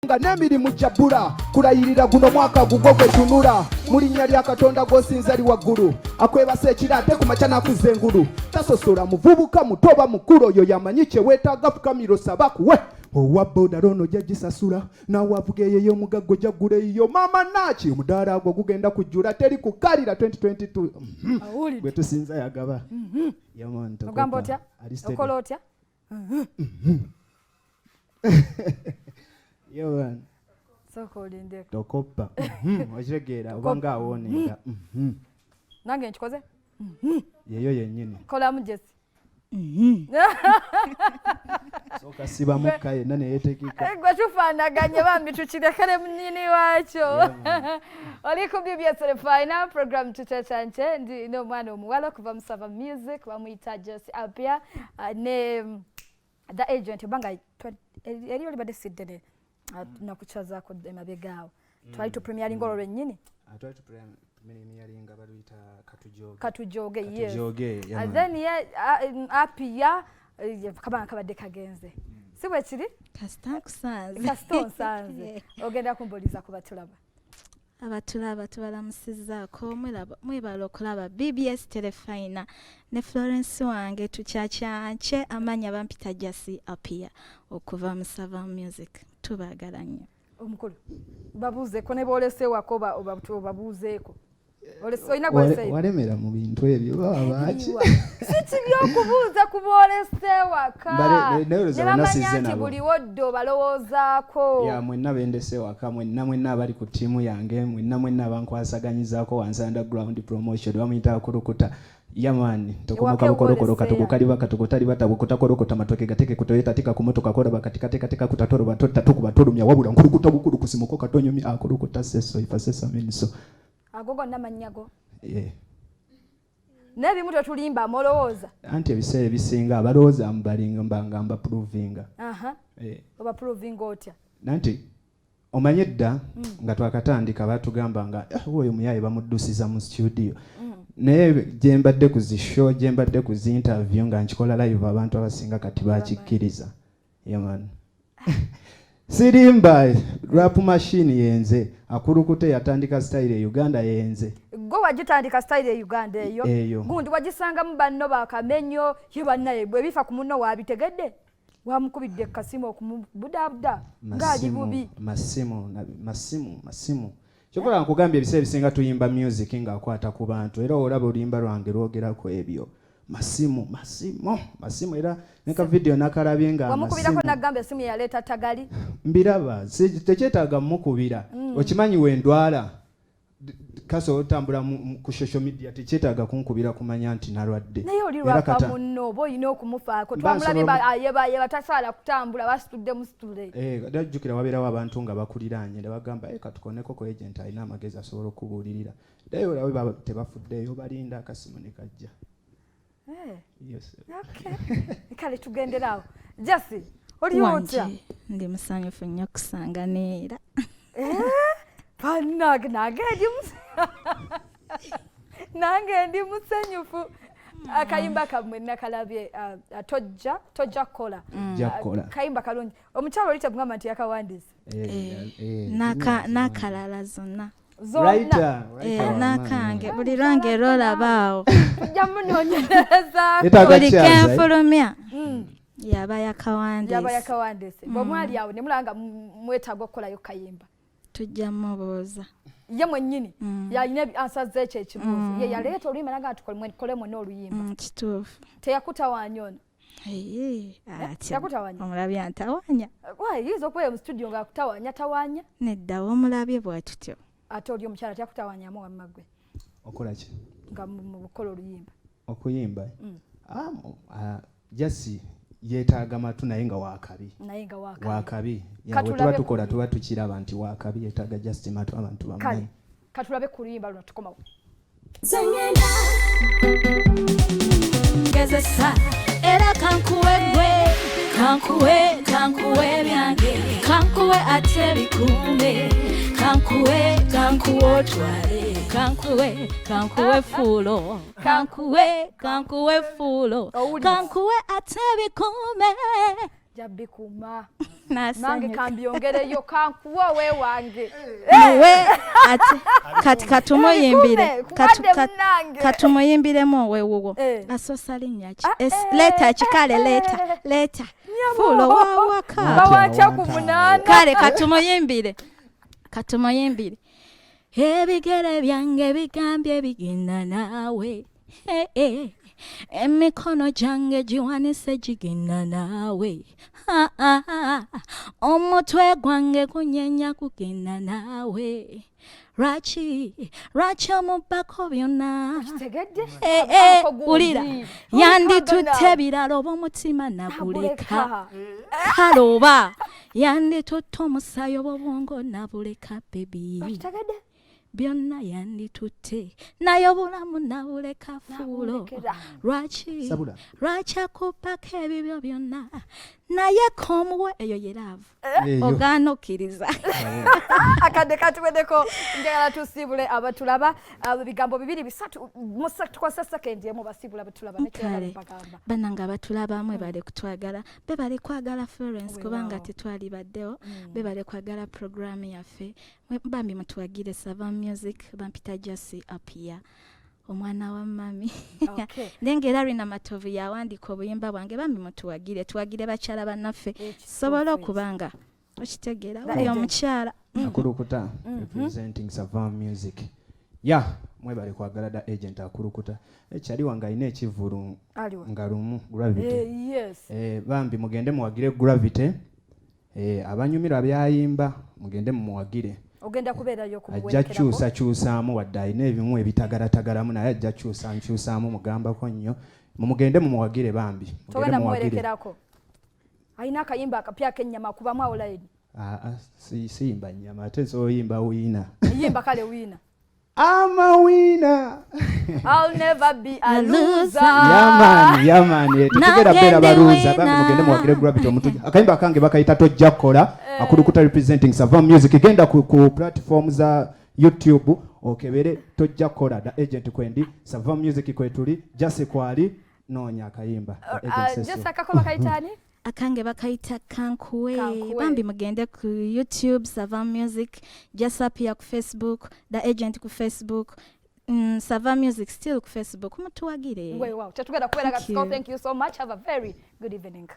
nga n'emirimu jabula kulayirira guno mwaka gugwo gwe tunula mu linnya lya Katonda gw'osinza ali waggulu akwebasa ekiro ate ku makya n'akuzza engulu tasosola muvubuka muto oba mukulu oyo yamanyi kye weetaaga fukamiro saba kuwe owa boda lono jagisasula nawavuga eyo y'omugaggo jaggula eyo maama naaki omudaala gwo gugenda kujjula teri kukalira 2022 gwe tusinza yagaba ogamba otya okola otya Yowan soko olinde tokopa okitegeera obanga awonera nange nkikoze yeyo yennyini kolamu Jesse soka siba mukka yenna neyetekika gwe tufaanaganye bambi tukirekere munyini waakyo oli ku BBS Final program tutetanche ndi n'omwana omuwala okuva mu Sava Music bamuyita Jesse ebya ne the agent banga eri oli badde siddene nakuchazaako emabegaawo twali tu premiering olwo lwennyini twali tu premiering abaluyita katujoge yes yeah, and then apia kabanga kabadde kagenze si bwe kiri kastonsanze ogenda kumboliza ku batulaba abatulaba tubalamusizzaako mwebala okulaba BBS Telefina ne Florence wange tukyakyanche amanya bampita Jesse apia okuva mu Sava Music tubagala nnyo omukulu babuuzeeko ne boolesewako obabuuzeeko walemera mu bintu ebyo baba baki si by'okubuuza ku boolesewaka ne bamanya nti buli woddo balowoozaako ya mwenna bendesewaka mwenna abali ku ttiimu yange mwenna abankwasaganyizaako wansi underground promotion bamuyita akulukuta yamani tokomoka bukorokoroka tukukaliba katukutaliba tabukutakoroka matoke gateke kutoyeta tika kumotoka kora bakatikatika kutatoro batota tukubatolumya wabula nkulukuta bukulu kusimuko katonyomi akulukuta seso ifasesa miniso agogo namanyago Nebimu tetulimba amolowooza. Anti ebiseera ebisinga abalowooza mbalinga mbangamba provinga. Oba provinga otya. Nanti omanye dda nga twakatandika batugamba nga oyo muyaye bamuddusiza mu studio. Naye gye mbadde ku zi show gye mbadde ku zi interview nga nkikola live abantu abasinga kati bakikkiriza. Yeah man. Sirimba rap machine yenze akulukute yatandika style ya Uganda yenze go wagitandika style ya Uganda eyo gundi wagisanga mu banno bakamenyo yebanaye bwe bifa ku munno wabitegedde wamukubidde kasimu okumubudabuda ngaji bubi masimu chokola nkugambye ebiseera bisinga tuyimba music nga akwata ku bantu era olaba olimba lwange lwogerako ebyo masimu era neka video nakalabye nga wamukubirako nagamba esimu yaleta tagali mbiraba tekyetaaga mukubira okimanyi wendwala kaso otambula ku social media tekyetaaga kunkubira kumanya nti nalwadde naye olirwa pa munno boyina okumufaako twamulabye ayeba tasaala kutambula basitudde mu situle dajjukira wabeerawo abantu nga bakuliranye ne bagamba katukoneko ko agent alina amagezi asobola okubuulirira naye olabwe tebafuddeeyo balinda akasimu ne kajja. Yes. Okay. Kale tugenderawo. Jesse, oli otya? Ndi musanyufu nnyo kusanganira. Panage nange ndi musanyufu. Akayimba kamwe nakalabye tojja kola. Kayimba kalungi. Omukyalo oli tabugamba nti yakawandise. Nakalala zonna. Writer. Nakange buli lwange lolabaawo jamunonyereza buli kenfulumya yaba yakawandise bwomwali awo ne mulanga mwetaaga okukolayo kayimba tujja mubooza ye mwennyini yalina ansaze ekyo ekibuuzo ye yaleeta oluyimba naga tukolemu n'oluyimba kituufu teyakutawanya ono omulabye antawanya yinza okubeera mu studio ngaakutawanya tawanya neddawo omulabye bwatutyo ate oli omukyala tyakutawanyamu wamma gwe okola ki nga mu bukola oluyimba okuyimba Jesse yeetaaga matu naye nga wakabi tuba tukola tuba tukiraba nti wakabi yeetaaga just matu abantu bamanyi katulabe ku luyimba luno tukomawo gezesa era kankuwe byange kankuwe ate bikume kankuwe otwale kankuwe fulo kankuwe fulo kankuwe ate bikume jabbi kuma Nange nange kambyongereyo kankuwa we wange ati katumoyimbire katumoyimbiremu weewuwo asosa linnya ki leta kikale leta fulo wawaka bawacha ku munana kale katumoyimbire ebigere byange bigambye bigenda naawe emikono gyange giwanise gigenda naawe omutwe gwange gunyenya kugenda naawe lwaki omubbako byonna wulira yanditutte birala oba omutima naguleka kale oba yanditutte omusaayi oba obwongo nabuleka bebi byonna yanditutte naye obulamu nabuleka fuulo lwaki akuppako ebibyo byonna naye komuwe eyo yeraavu ogaana okkiriza akadde katuweddeko njagala tusiibule abatulaba bigambo 2 3 tukwasa sekendi emu basiibula abatulaba nekyagamba bannange abatulaba amwe bale kutwagala bebale kwagala Florence kubanga tetwali baddewo bebale kwagala programu yaffe bambi mutuwagire Sava Music bampita Jasi Apia omwana wa mami nengera rina matovu yawandika obuyimba bwange bambi mutuwagire tuwagire bakyala bannaffe sobola okubanga okitegeera oyo omukyala akulukuta representing Sava Music mwebale kwagala da agent akulukuta ekyali wanga ine ekivulu nga lumu gravity bambi mugende muwagire gravity abanyumira byayimba mugende mumuwagire ogenda kubeerayo kumuwerekerako ajja kyusaamu wadde alina ebimu ebitagalatagalamu naye ajja kyusaamu mugambako nnyo mumugende mumuwagire bambi togenda muwerekerako alina akayimba akapya k'ennyama kubamu awulayini siyimba nnyama ate nsoyimba wiina yimba kale wiina I'm a winner. I'll never be a loser. Yeah man. Tukigera bera baruza bambi mugende muwagire gravity omuntu akayimba kange bakayita tojja kola akulukuta representing Sava Music genda ku platform za YouTube okebere tojja kola da agent kwendi Sava Music kwetuli Jase kwali nonya akayimba just akakola kayitani akange bakayita kankuwe bambi mugende ku YouTube Sava Music Jase Apia ku Facebook da agent ku Facebook Sava Music still ku Facebook mutuwagire wow tatugenda kubera gasiko thank you so much have a very good evening